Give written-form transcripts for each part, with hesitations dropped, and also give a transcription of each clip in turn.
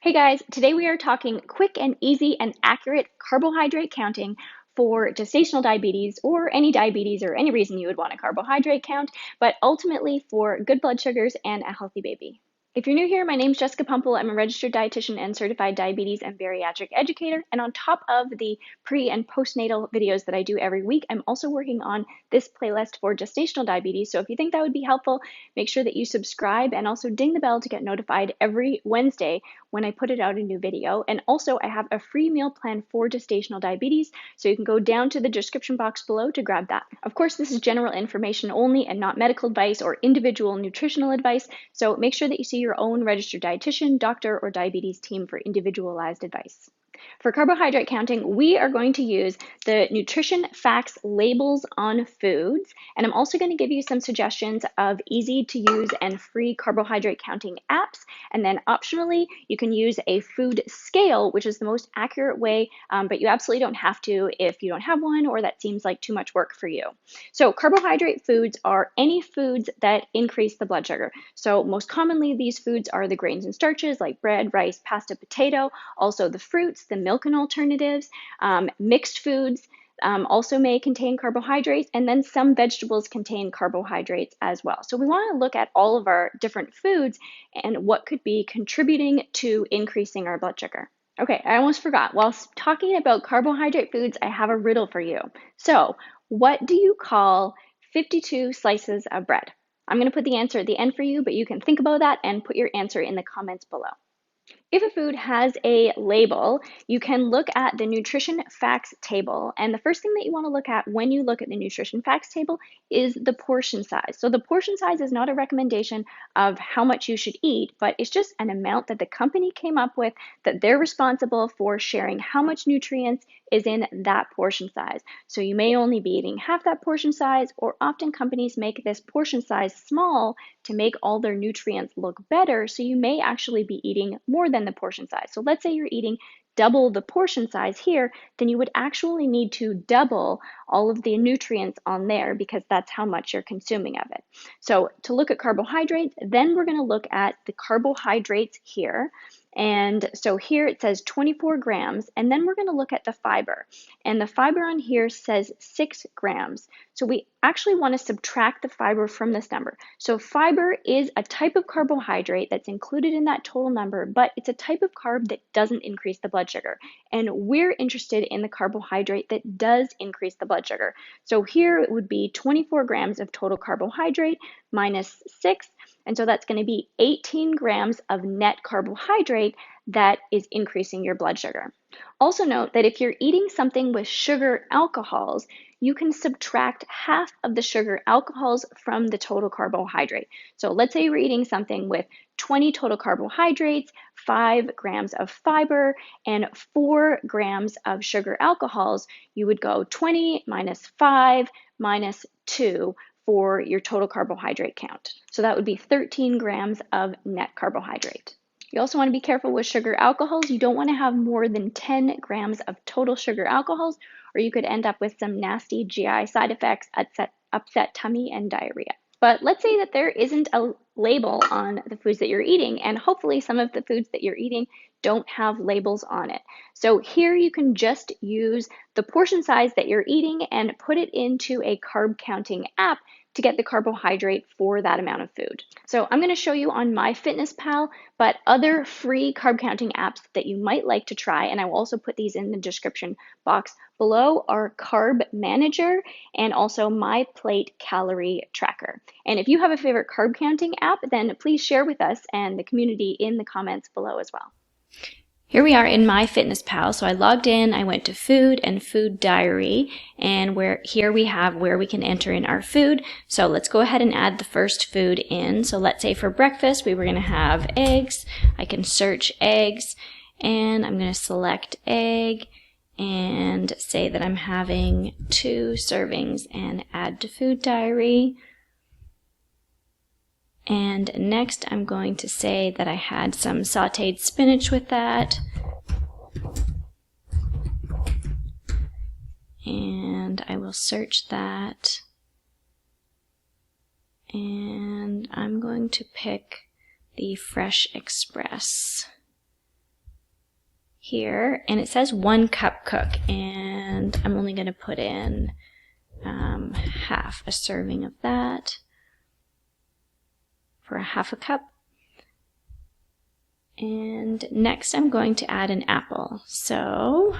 Hey guys, today we are talking quick and easy and accurate carbohydrate counting for gestational diabetes or any diabetes or any reason you would want a carbohydrate count, but ultimately for good blood sugars and a healthy baby. If you're new here, my name is Jessica Pumple. I'm a registered dietitian and certified diabetes and bariatric educator. And on top of the pre and postnatal videos that I do every week, I'm also working on this playlist for gestational diabetes. So if you think that would be helpful, make sure that you subscribe and also ding the bell to get notified every Wednesday when I put it out a new video. And also I have a free meal plan for gestational diabetes, so you can go down to the description box below to grab that. Of course, this is general information only and not medical advice or individual nutritional advice, so make sure that you see your own registered dietitian, doctor, or diabetes team for individualized advice. For carbohydrate counting, we are going to use the nutrition facts labels on foods, and I'm also going to give you some suggestions of easy to use and free carbohydrate counting apps. And then optionally, you can use a food scale, which is the most accurate way, but you absolutely don't have to if you don't have one or that seems like too much work for you. So carbohydrate foods are any foods that increase the blood sugar. So most commonly, these foods are the grains and starches like bread, rice, pasta, potato, also the fruits, the milk and alternatives, mixed foods also may contain carbohydrates, and then some vegetables contain carbohydrates as well. So we want to look at all of our different foods and what could be contributing to increasing our blood sugar. Okay, I almost forgot. While talking about carbohydrate foods, I have a riddle for you. So, what do you call 52 slices of bread? I'm going to put the answer at the end for you, but you can think about that and put your answer in the comments below. If a food has a label, you can look at the nutrition facts table. And the first thing that you want to look at when you look at the nutrition facts table is the portion size. So the portion size is not a recommendation of how much you should eat, but it's just an amount that the company came up with that they're responsible for sharing how much nutrients is in that portion size. So you may only be eating half that portion size, or often companies make this portion size small to make all their nutrients look better. So you may actually be eating more than the portion size. So let's say you're eating double the portion size here, then you would actually need to double all of the nutrients on there because that's how much you're consuming of it. So to look at carbohydrates, then we're going to look at the carbohydrates here. And so here it says 24 grams, and then we're going to look at the fiber. And the fiber on here says 6 grams. So we actually want to subtract the fiber from this number. So fiber is a type of carbohydrate that's included in that total number, but it's a type of carb that doesn't increase the blood sugar. And we're interested in the carbohydrate that does increase the blood sugar. So here it would be 24 grams of total carbohydrate minus 6. And so that's going to be 18 grams of net carbohydrate that is increasing your blood sugar. Also note that if you're eating something with sugar alcohols, you can subtract half of the sugar alcohols from the total carbohydrate. So let's say you're eating something with 20 total carbohydrates, 5 grams of fiber, and 4 grams of sugar alcohols. You would go 20 minus 5 minus 2 for your total carbohydrate count. So that would be 13 grams of net carbohydrate. You also want to be careful with sugar alcohols. You don't want to have more than 10 grams of total sugar alcohols, or you could end up with some nasty GI side effects, upset tummy, and diarrhea. But let's say that there isn't a label on the foods that you're eating, and hopefully some of the foods that you're eating don't have labels on it. So here you can just use the portion size that you're eating and put it into a carb counting app to get the carbohydrate for that amount of food. So I'm going to show you on MyFitnessPal, but other free carb counting apps that you might like to try, and I will also put these in the description box below, are Carb Manager and also MyPlate Calorie Tracker. And if you have a favorite carb counting app, then please share with us and the community in the comments below as well. Here we are in MyFitnessPal. So I logged in, I went to food and food diary, and here we have where we can enter in our food. So let's go ahead and add the first food in. So let's say for breakfast we were going to have eggs. I can search eggs, and I'm going to select egg and say that I'm having 2 servings and add to food diary. And next I'm going to say that I had some sauteed spinach with that. And I will search that. And I'm going to pick the Fresh Express. here, and it says 1 cup cook, and I'm only going to put in half a serving of that for a half a cup. And next I'm going to add an apple. So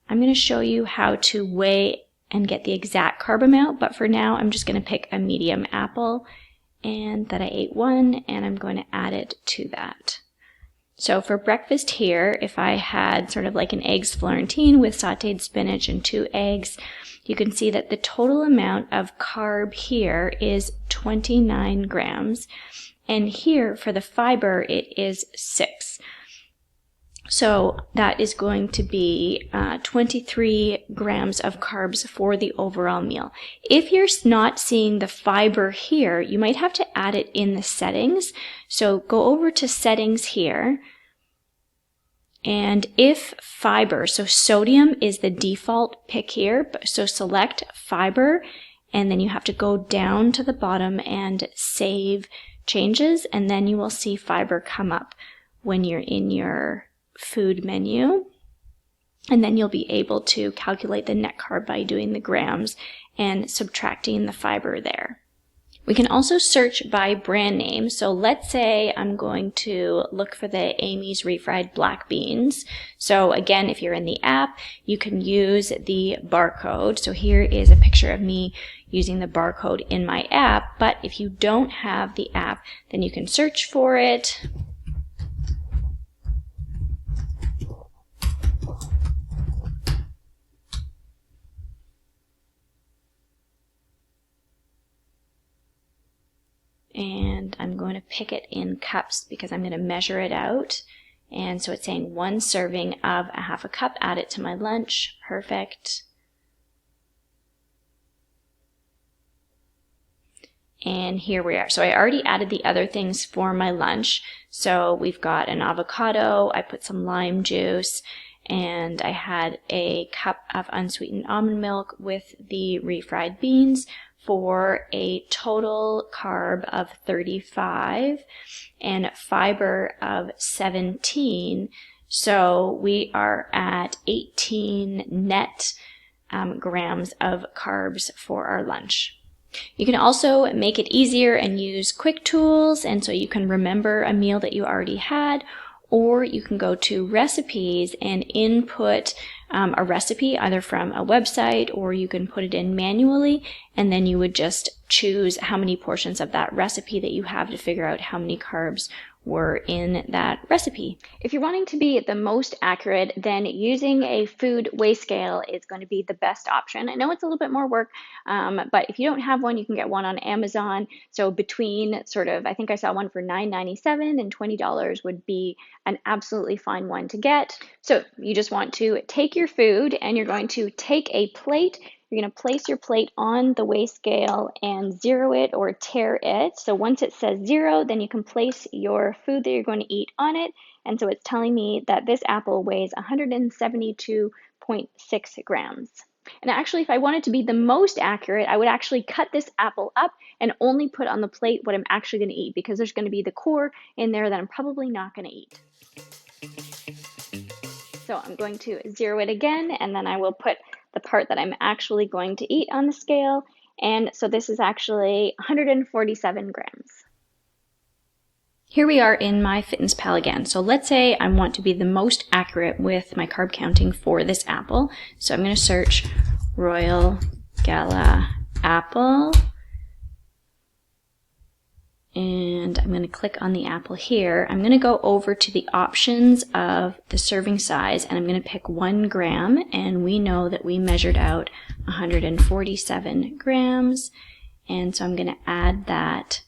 I'm going to show you how to weigh and get the exact carb amount, but for now I'm just going to pick a medium apple and that I ate 1, and I'm going to add it to that. So for breakfast here, if I had sort of like an eggs Florentine with sauteed spinach and 2 eggs, you can see that the total amount of carb here is 29 grams. And here for the fiber, it is 6. So that is going to be 23 grams of carbs for the overall meal. If you're not seeing the fiber here, you might have to add it in the settings. So go over to settings here. And if fiber, so sodium is the default pick here, so select fiber, and then you have to go down to the bottom and save changes, and then you will see fiber come up when you're in your food menu, and then you'll be able to calculate the net carb by doing the grams and subtracting the fiber there. We can also search by brand name. So let's say I'm going to look for the Amy's refried black beans. So again, if you're in the app, you can use the barcode. So here is a picture of me using the barcode in my app, but if you don't have the app, then you can search for it. And I'm going to pick it in cups because I'm going to measure it out. And so it's saying 1 serving of a half a cup, add it to my lunch. Perfect. And here we are. So I already added the other things for my lunch. So we've got an avocado, I put some lime juice, and I had a cup of unsweetened almond milk with the refried beans for a total carb of 35 and fiber of 17. So we are at 18 net grams of carbs for our lunch. You can also make it easier and use quick tools, and so you can remember a meal that you already had, or you can go to recipes and input a recipe either from a website, or you can put it in manually, and then you would just choose how many portions of that recipe that you have to figure out how many carbs were in that recipe. If you're wanting to be the most accurate, then using a food weigh scale is going to be the best option. I know it's a little bit more work, but if you don't have one, you can get one on Amazon. So between sort of, I think I saw one for $9.97 and $20 would be an absolutely fine one to get. So you just want to take your food and you're going to take a plate. You're going to place your plate on the weigh scale and zero it or tear it. So once it says 0, then you can place your food that you're going to eat on it. And so it's telling me that this apple weighs 172.6 grams. And actually, if I wanted to be the most accurate, I would actually cut this apple up and only put on the plate what I'm actually going to eat, because there's going to be the core in there that I'm probably not going to eat. So I'm going to zero it again, and then I will put the part that I'm actually going to eat on the scale. And so this is actually 147 grams. Here we are in MyFitnessPal again. So let's say I want to be the most accurate with my carb counting for this apple. So I'm going to search Royal Gala apple. And I'm going to click on the apple here. I'm going to go over to the options of the serving size, and I'm going to pick 1 gram, and we know that we measured out 147 grams, and so I'm going to add that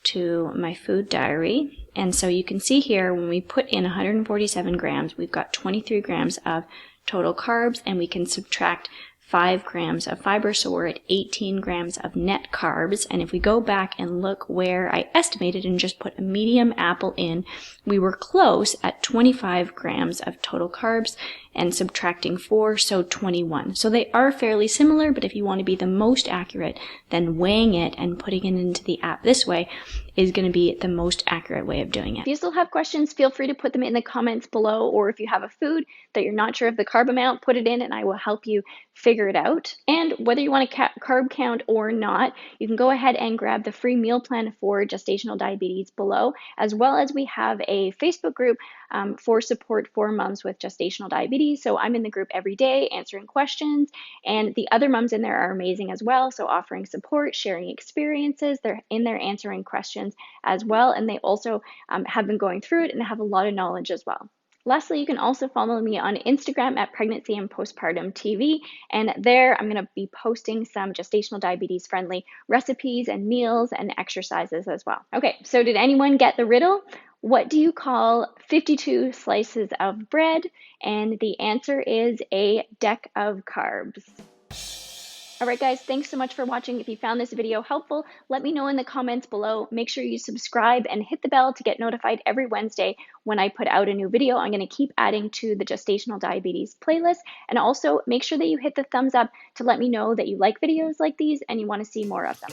to my food diary. And so you can see here when we put in 147 grams, we've got 23 grams of total carbs, and we can subtract 5 grams of fiber, so we're at 18 grams of net carbs. And if we go back and look where I estimated and just put a medium apple in, we were close at 25 grams of total carbs and subtracting 4, so 21. So they are fairly similar, but if you want to be the most accurate, then weighing it and putting it into the app this way is going to be the most accurate way of doing it. If you still have questions, feel free to put them in the comments below, or if you have a food that you're not sure of the carb amount, put it in and I will help you figure it out. And whether you want to carb count or not, you can go ahead and grab the free meal plan for gestational diabetes below, as well as we have a Facebook group for support for moms with gestational diabetes. So I'm in the group every day answering questions, and the other moms in there are amazing as well. So offering support, sharing experiences, they're in there answering questions as well, and they also have been going through it and have a lot of knowledge as well. Lastly, you can also follow me on Instagram at Pregnancy and Postpartum TV, and there I'm going to be posting some gestational diabetes friendly recipes and meals and exercises as well. Okay, so did anyone get the riddle? What do you call 52 slices of bread? And the answer is a deck of carbs. All right, guys, thanks so much for watching. If you found this video helpful, let me know in the comments below. Make sure you subscribe and hit the bell to get notified every Wednesday when I put out a new video. I'm going to keep adding to the gestational diabetes playlist. And also make sure that you hit the thumbs up to let me know that you like videos like these and you want to see more of them.